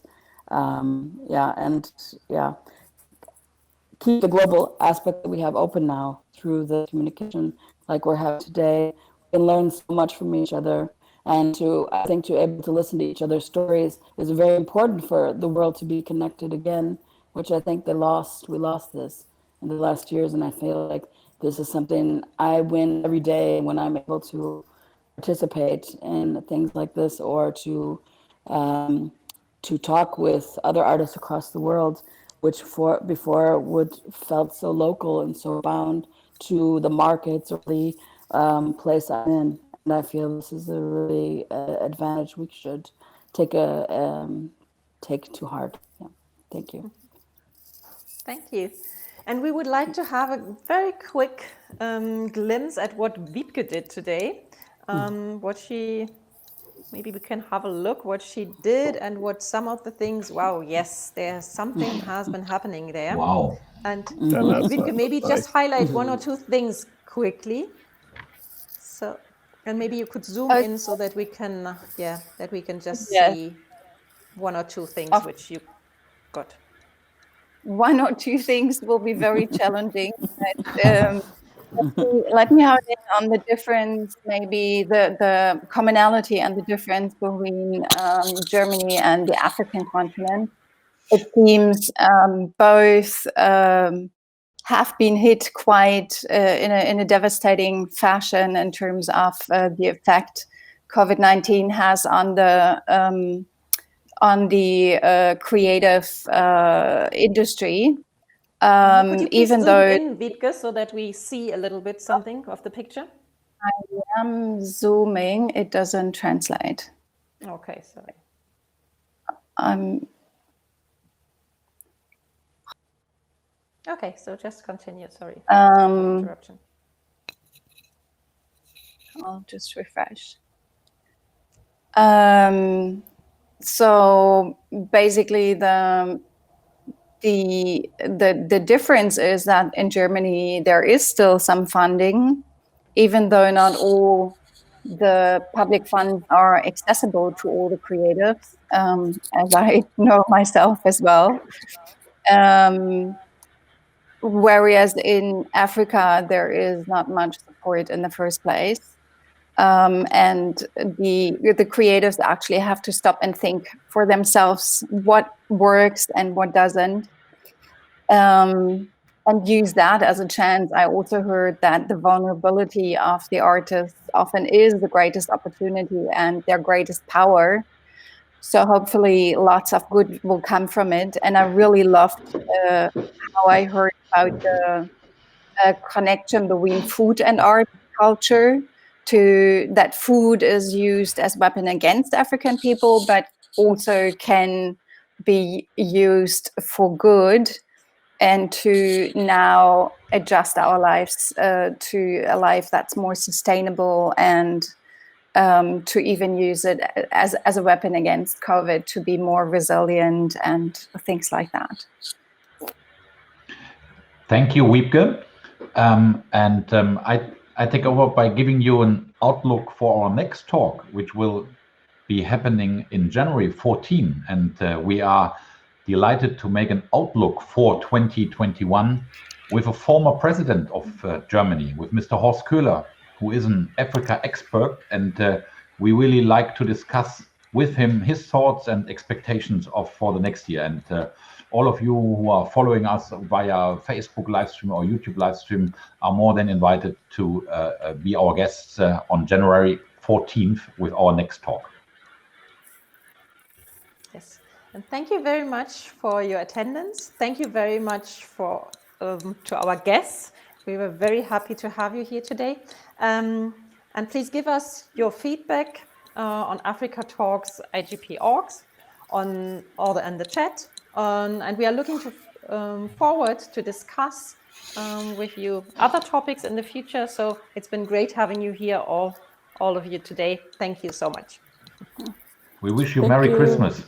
keep the global aspect that we have open now through the communication like we're having today. We can learn so much from each other, and I think to able to listen to each other's stories is very important for the world to be connected again, which I think we lost this in the last years. And I feel like this is something I win every day when I'm able to participate in things like this, or to talk with other artists across the world, which before would felt so local and so bound to the markets or the place I'm in. And I feel this is a really advantage we should take to heart. Yeah. Thank you. Thank you. And we would like to have a very quick glimpse at what Wiebke did today. Maybe we can have a look what she did and what some of the things. Wow, yes, something has been happening there. Wow. And Wiebke, maybe just highlight one or two things quickly. So, and maybe you could zoom in so that we can, just see one or two things which you got. One or two things will be very challenging. But, let me have it on the difference, maybe the commonality and the difference between Germany and the African continent. It seems both have been hit quite in a devastating fashion in terms of the effect COVID-19 has on the creative industry. Could you please even zoom though in, Wiebke, so that we see a little bit something of the picture? I am zooming, it doesn't translate. Okay, sorry. Okay, so just continue. Sorry for the interruption. I'll just refresh. So basically, the difference is that in Germany there is still some funding, even though not all the public funds are accessible to all the creatives, as I know myself as well. Whereas in Africa there is not much support in the first place. And the creatives actually have to stop and think for themselves what works and what doesn't, and use that as a chance. I also heard that the vulnerability of the artists often is the greatest opportunity and their greatest power. So hopefully lots of good will come from it. And I really loved how I heard about the connection between food and art culture, to that food is used as a weapon against African people, but also can be used for good, and to now adjust our lives to a life that's more sustainable, and to even use it as a weapon against COVID, to be more resilient and things like that. Thank you, Wiebke. I take over by giving you an outlook for our next talk, which will be happening in January 14. And we are delighted to make an outlook for 2021 with a former president of Germany, with Mr. Horst Köhler, who is an Africa expert. And we really like to discuss with him his thoughts and expectations for the next year. And all of you who are following us via Facebook live stream or YouTube live stream are more than invited to be our guests on January 14th with our next talk. Yes, and thank you very much for your attendance. Thank you very much for to our guests. We were very happy to have you here today. And please give us your feedback on Africa Talks IJP orgs in the chat. And we are looking forward to discuss with you other topics in the future. So it's been great having you here, all of you today. Thank you so much. We wish you Thank Merry you. Christmas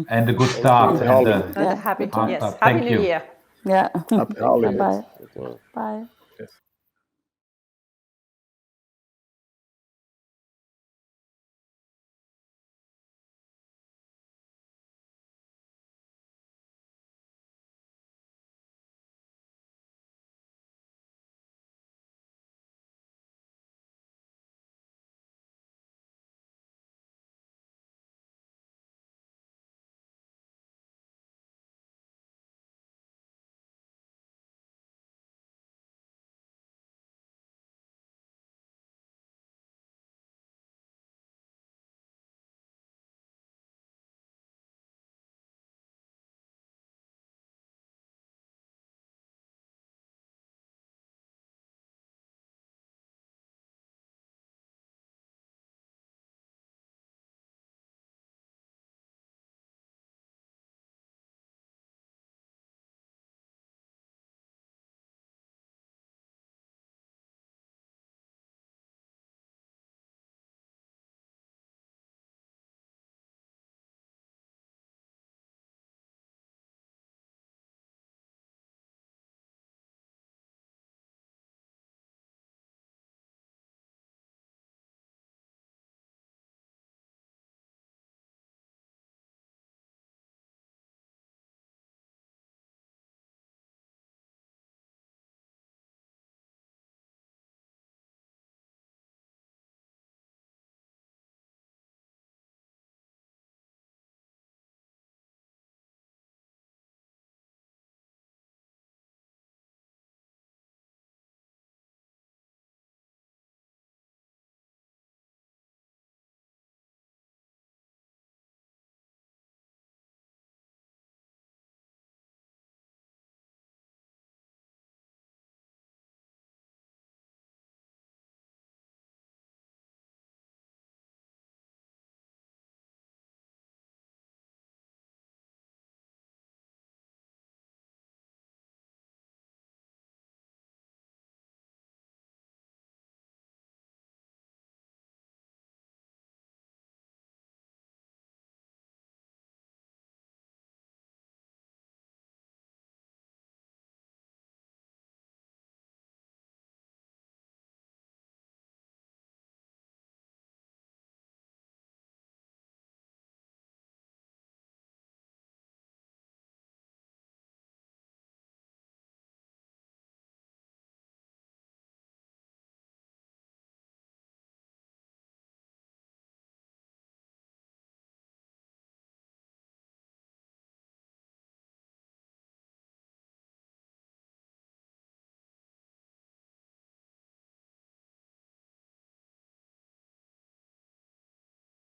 and a good start. Happy And Happy Happy Thank New you. Year. Yeah. holidays. Bye-bye. Okay. Bye. Yes.